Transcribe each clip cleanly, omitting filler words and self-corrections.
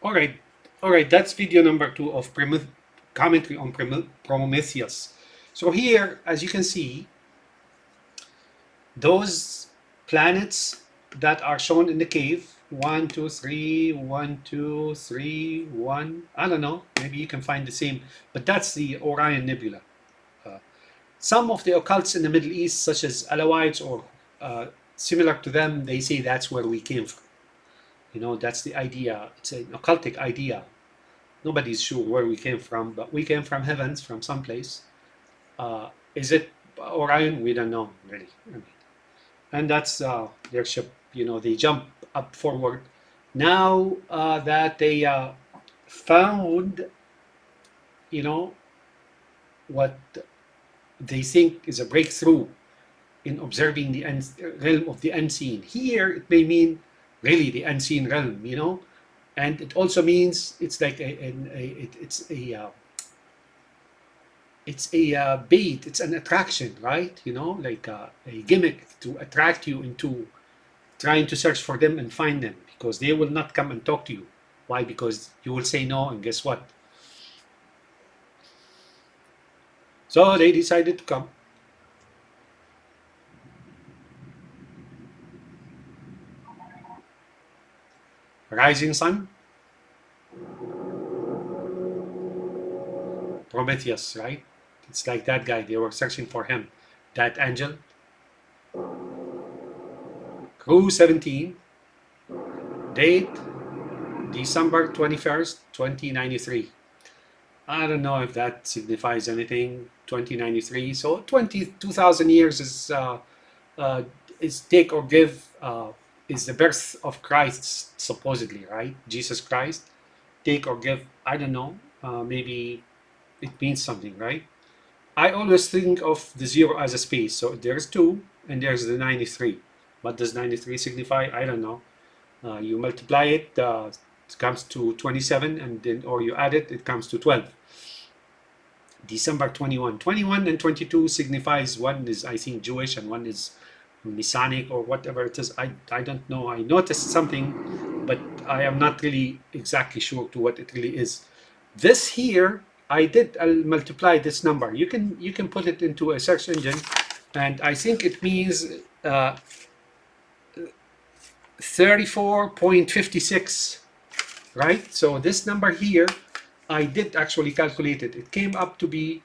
All right, all right. That's video number 2 of commentary on Prometheus. So here, as you can see, those planets that are shown in the cave, one, two, three, one, two, three, one. I don't know. Maybe you can find the same, but that's the Orion Nebula. Uh, some of the occults in the Middle East, such as Alawites or uh, similar to them, they say that's where we came from. You know, that's the idea. It's an occultic idea. Nobody's sure where we came from, but we came from heavens, from someplace. Is it Orion? We don't know really. I mean, and that's their ship. You know, they jump up forward. Now that they found, you know, what they think is a breakthrough in observing the realm of the unseen. Here, it may mean really the unseen realm, you know, and it also means it's like it's a bait, it's an attraction, right? You know, like a gimmick to attract you into trying to search for them and find them because they will not come and talk to you. Why? Because you will say no, and guess what? So they decided to come. Rising sun, Prometheus, right? It's like that guy. They were searching for him. That angel. Crew 17. Date December 21st, 2093. I don't know if that signifies anything. 2093. So 2,000 years uh, is take or give. Is the birth of Christ, supposedly, right? Jesus Christ. Take or give. I don't know. Maybe it means something, right? I always think of the zero as a space. So there's 2 and there's the 93. What does 93 signify? I don't know. You multiply it, it comes to 27, and then, or you add it, it comes to 12. December 21. 21 and 22 signifies one is, I think, Jewish and one is Masonic or whatever it is. I don't know. I noticed something, but I am not really exactly sure to what it really is. This here, I'll multiply this number. You can put it into a search engine, and I think it means 34.56, right? So this number here, I did actually calculate it. It came up to be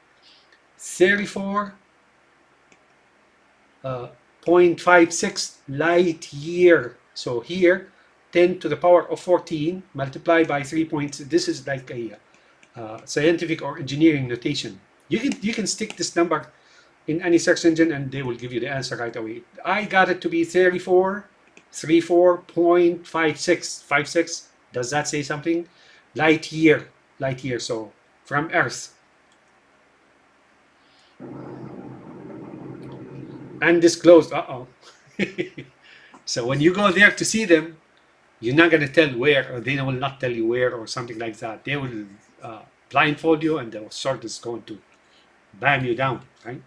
34.56 light year. So here, 10 to the power of 14 multiplied by 3 points. This is like a scientific or engineering notation. You can stick this number in any search engine and they will give you the answer right away. I got it to be 34.56. Does that say something? Light year. So from Earth. Undisclosed. Uh-oh. So when you go there to see them, you're not going to tell where, or they will not tell you where, or something like that. They will blindfold you, and the sword is going to bam you down, right?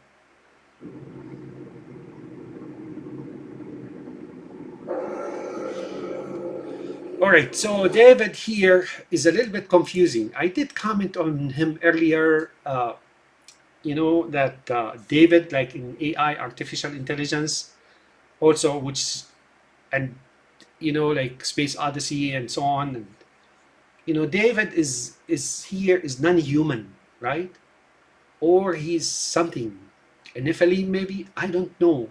All right, so David here is a little bit confusing. I did comment on him earlier, that David, like in AI, artificial intelligence, also, which, and, like Space Odyssey and so on. And, David is non-human, right? Or he's something, a Nephilim maybe, I don't know.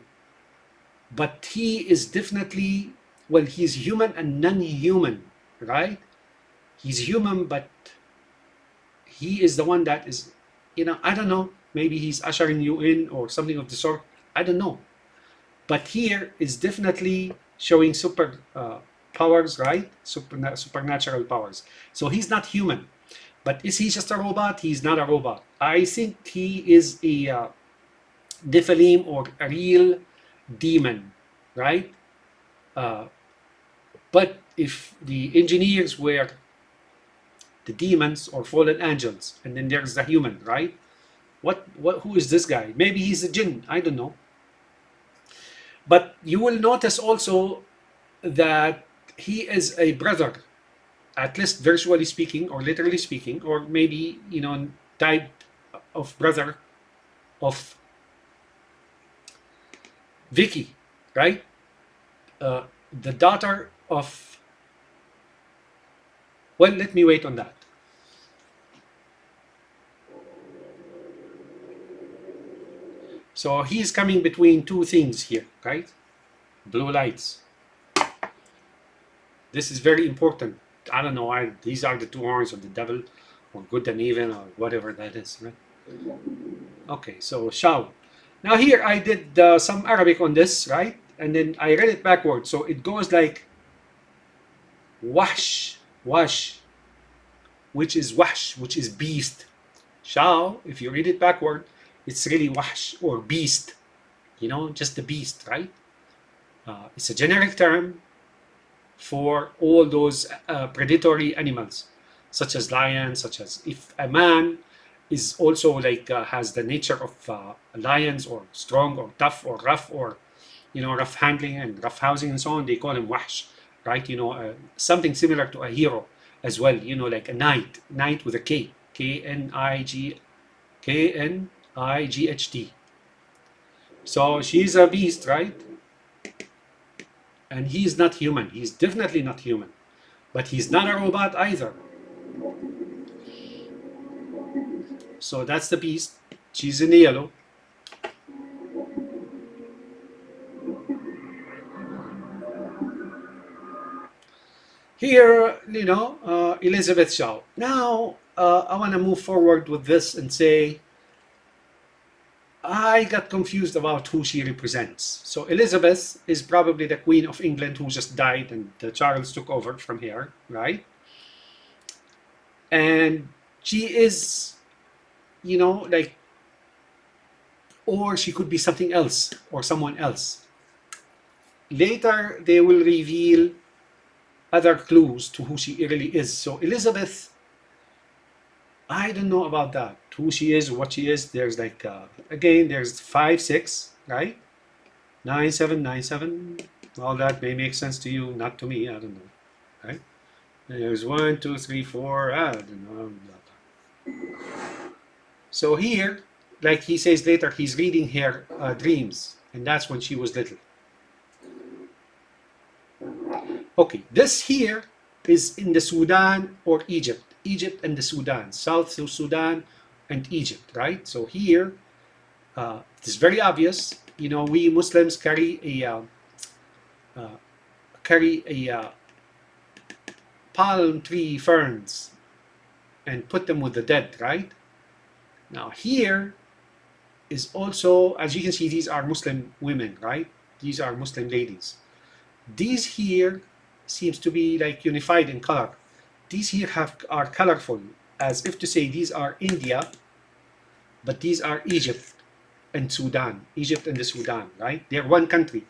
But he is definitely, well, he's human and non-human, right? He's human, but he is the one that is, I don't know, maybe he's ushering you in or something of the sort. I don't know. But here is definitely showing super powers, right? Supernatural powers. So he's not human. But is he just a robot? He's not a robot. I think he is a Nephilim or a real demon, right? Uh, but if the engineers were the demons or fallen angels, and then there's the human, right? Who is this guy? Maybe he's a jinn. I don't know. But you will notice also that he is a brother. at least visually speaking or literally speaking, or maybe, type of brother of Vicky, right? The daughter of, well, let me wait on that. So he's coming between two things here, right? Blue lights. This is very important. I don't know why these are the two horns of the devil, or good and evil, or whatever that is, right? Okay, so Shao. Now here I did some Arabic on this, right? And then I read it backwards. So it goes like Wahsh, Wash, which is beast. Shao, if you read it backward, it's really Wahsh or beast. Just the beast, right? It's a generic term for all those predatory animals, such as lions, such as if a man is also like has the nature of lions, or strong or tough or rough, or rough handling and rough housing and so on, they call him wahsh, right? Something similar to a hero as well, like a knight with a K-N-I-G-H-T. So she's a beast, right? And he's not human. He's definitely not human. But he's not a robot either. So that's the beast. She's in the yellow. Here, Elizabeth Shaw. Now, I want to move forward with this and say, I got confused about who she represents. So Elizabeth is probably the Queen of England who just died, and Charles took over from here, right? And she is, like, or she could be something else or someone else. Later, they will reveal other clues to who she really is. So Elizabeth, I don't know about that. Who she is, what she is. There's like, again, there's 5, 6, right? 9, 7, 9, 7. All that may make sense to you, not to me. I don't know, right? And there's 1, 2, 3, 4. I don't know. So here, like he says later, he's reading her dreams, and that's when she was little. Okay, this here is in the Sudan or Egypt. Egypt and the Sudan, South Sudan and Egypt, right? So here, it is very obvious. We Muslims carry a palm tree ferns and put them with the dead, right? Now here is also, as you can see, these are Muslim women, right? These are Muslim ladies. These here seems to be like unified in color. These here are colorful, as if to say these are India, but these are Egypt and Sudan. Egypt and the Sudan, right? They're one country.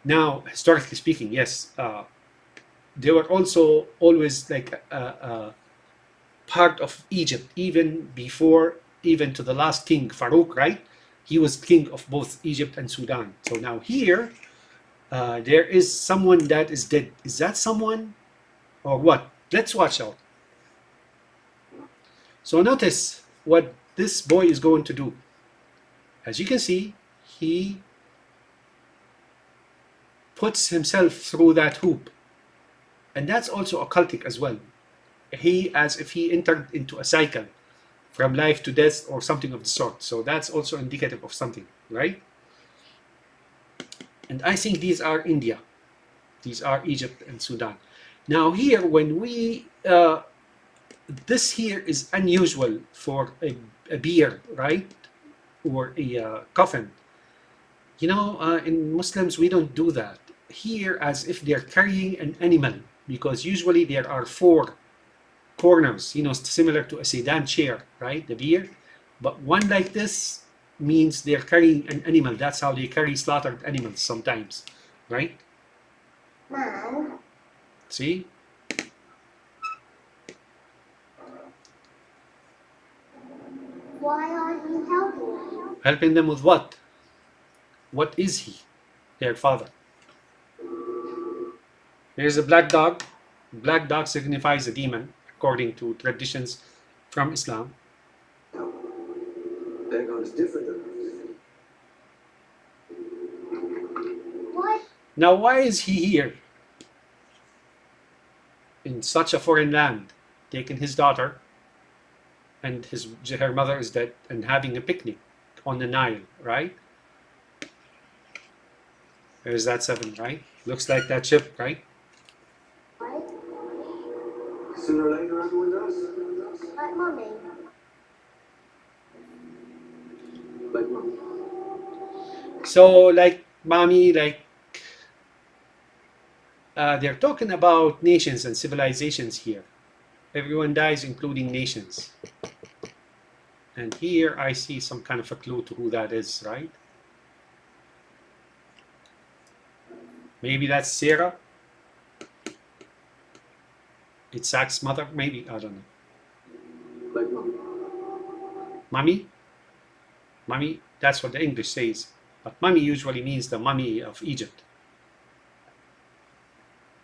Now, historically speaking, yes, they were also always like part of Egypt, even to the last king, Farouk, right? He was king of both Egypt and Sudan. So now here, there is someone that is dead. Is that someone or what? Let's watch out. So notice what this boy is going to do. As you can see, he puts himself through that hoop. And that's also occultic as well. As if he entered into a cycle from life to death or something of the sort. So that's also indicative of something, right? And I think these are India. These are Egypt and Sudan. Now here, when we, this here is unusual for a beard, right? Or a coffin. In Muslims, we don't do that. Here, as if they're carrying an animal, because usually there are 4 corners, similar to a sedan chair, right? The beard. But one like this means they're carrying an animal. That's how they carry slaughtered animals sometimes, right? Mom. See? Why aren't you helping me? Helping them with what? What is he? Their father. Here's a black dog. Black dog signifies a demon, according to traditions from Islam. Dagon is different than us. What? Now, why is he here in such a foreign land, taking his daughter, and her mother is dead, and having a picnic on the Nile, right? There's that 7, right? Looks like that ship, right? What? Sooner or later, everyone does. Like mommy. Like mommy. So, like mommy, like they're talking about nations and civilizations here. Everyone dies, including nations. And here I see some kind of a clue to who that is, right? Maybe that's Sarah. Isaac's mother, maybe, I don't know. Like mommy. Mummy? Mummy, that's what the English says. But mummy usually means the mummy of Egypt.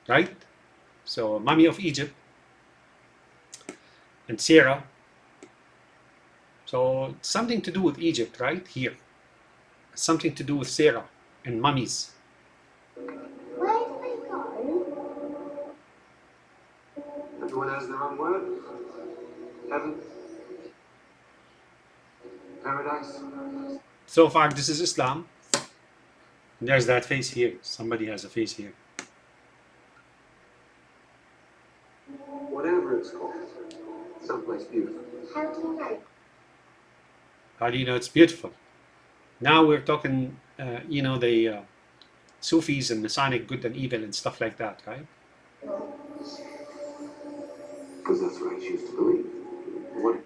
Right? So mummy of Egypt and Sarah. So something to do with Egypt, right? Here. Something to do with Sarah and mummies. Where do they go? Everyone has their own word. Heaven. Paradise. So far, this is Islam. And there's that face here. Somebody has a face here. Whatever it's called. Someplace beautiful. How do you know? How do you know it's beautiful? Now we're talking, the Sufis and Masonic good and evil and stuff like that, right? Because that's what I choose to believe. What?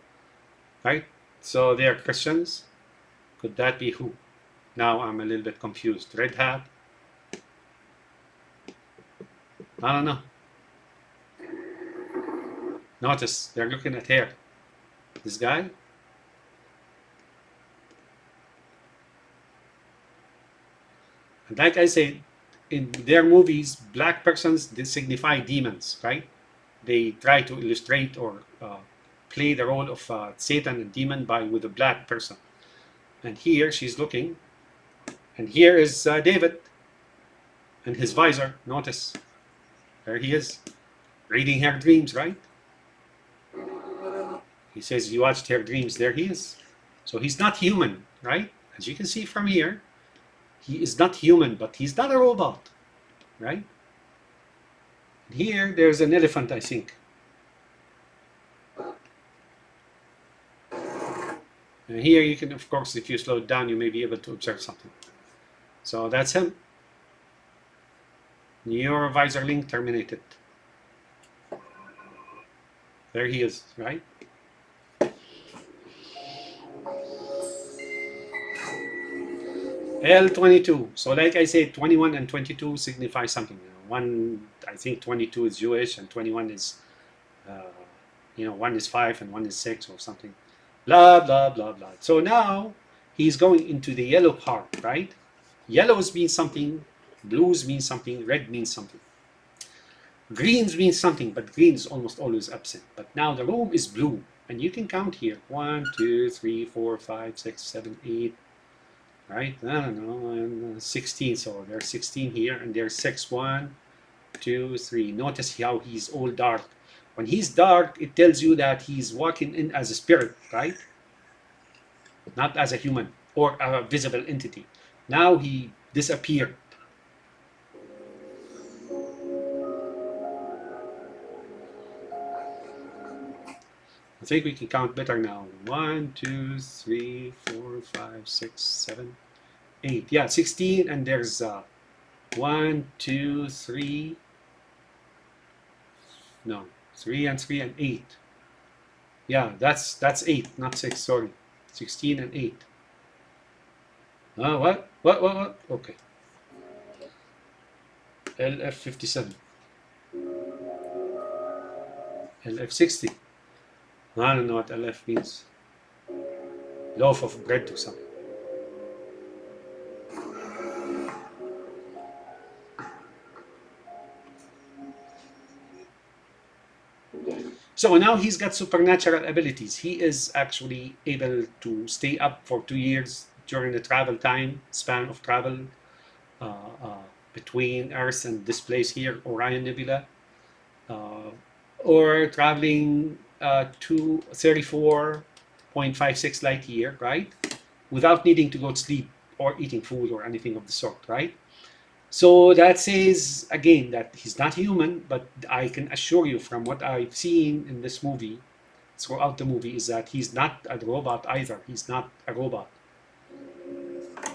Right? So they are Christians. Could that be who? Now I'm a little bit confused. Red hat? I don't know. Notice they're looking at hair. This guy? And like I said, in their movies, black persons they signify demons, right? They try to illustrate or play the role of Satan and demon with a black person. And here she's looking, and here is David and his visor. Notice, there he is, reading her dreams, right? He says, you watched her dreams, there he is. So he's not human, right? As you can see from here, he is not human, but he's not a robot, right? And here, there's an elephant, I think. And here you can, of course, if you slow it down, you may be able to observe something. So that's him. Your visor link terminated. There he is, right? L22. So like I said, 21 and 22 signify something. One, I think 22 is Jewish and 21 is, one is 5 and one is 6 or something. Blah, blah, blah, blah. So now he's going into the yellow part, right? Yellows means something, blues means something, red means something. Greens means something, but green is almost always absent. But now the room is blue, and you can count here. 1, 2, 3, 4, 5, 6, 7, 8, right? I don't know, and 16. So there's 16 here, and there's 6. 1, 2, 3. Notice how he's all dark. When he's dark, it tells you that he's walking in as a spirit, right? Not as a human or a visible entity. Now he disappeared. I think we can count better now. 1, 2, 3, 4, 5, 6, 7, 8. Yeah, 16, and there's 1, 2, 3. No, 3 and 3 and 8. Yeah, that's 8, not 6. Sorry, 16 and 8. What? What? Okay. LF57. LF60. I don't know what LF means. Loaf of bread or something. So now he's got supernatural abilities. He is actually able to stay up for 2 years during the travel time span of travel uh, uh, between Earth and this place here, Orion Nebula, uh, or traveling to 34.56 light year, right? Without needing to go to sleep or eating food or anything of the sort, right? So that says again that he's not human, but I can assure you from what I've seen in this movie, throughout the movie, is that he's not a robot either. He's not a robot.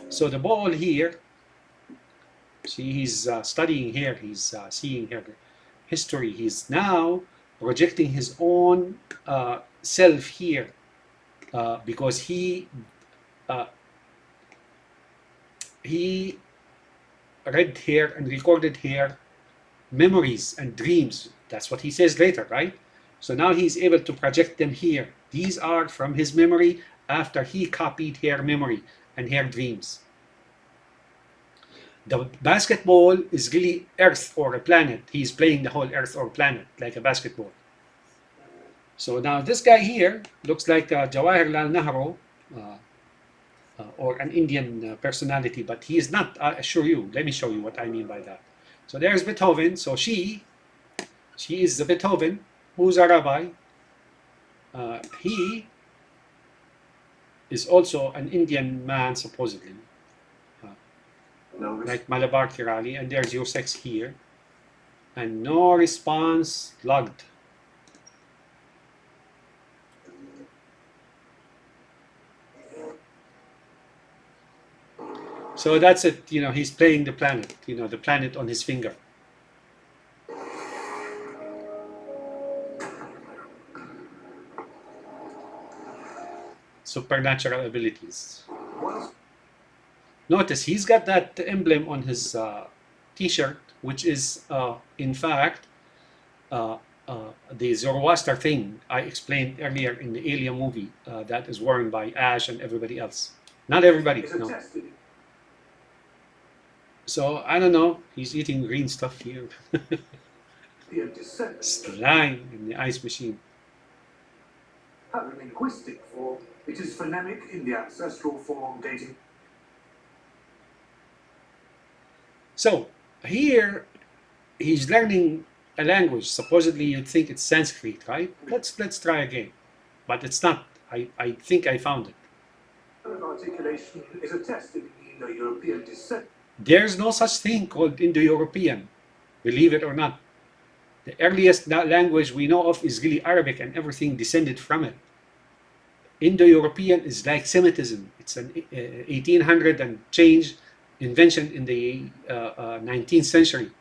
So the ball here, see, he's studying here, he's seeing here history. He's now projecting his own self here because uh, he read here and recorded here memories and dreams. That's what he says later, right? So now he's able to project them here. These are from his memory after he copied her memory and her dreams. The basketball is really Earth or a planet. He's playing the whole Earth or planet like a basketball. So now this guy here looks like Jawaharlal Nehru or an Indian personality, but he is not, I assure you. Let me show you what I mean by that. So there's Beethoven. So she is the Beethoven, who's a rabbi. He is also an Indian man, supposedly, like Malabar Kirali. And there's your sex here. And no response logged. So that's it. You know, he's playing the planet. You know, the planet on his finger. Supernatural abilities. Notice he's got that emblem on his t-shirt, which is in fact the Zoroaster thing I explained earlier in the Alien movie that is worn by Ash and everybody else. Not everybody, no. So I don't know. He's eating green stuff here. Slime in the ice machine. Linguistic form. It is phonemic in the ancestral form dating. So here he's learning a language. Supposedly you'd think it's Sanskrit, right? Let's try again. But it's not. I think I found it. Articulation is a test in Indo-European descent. There's no such thing called Indo-European, believe it or not. The earliest language we know of is really Arabic, and everything descended from it. Indo-European is like Semitism. It's an 1800 and change invention in the 19th century.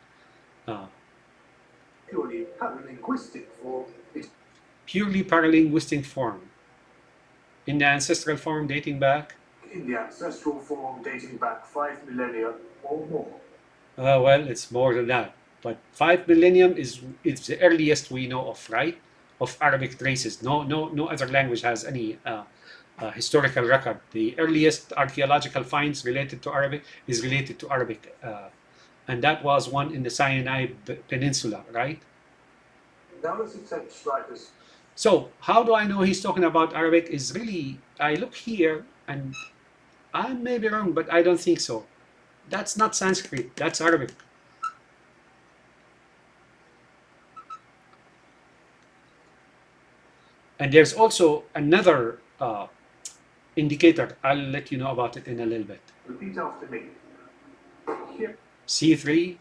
Purely paralinguistic form. Purely paralinguistic form. In the ancestral form dating back? In the ancestral form dating back 5 millennia or more. Well, it's more than that. But 5 millennium is the earliest we know of, right? Of Arabic traces. No other language has any historical record. The earliest archaeological finds related to Arabic is related to Arabic, and that was one in the Sinai Peninsula, right? Now let's attempt to write this. So how do I know he's talking about Arabic? Is really, I look here and I may be wrong, but I don't think so. That's not Sanskrit. That's Arabic. And there's also another indicator. I'll let you know about it in a little bit. Repeat after me. Here. C3,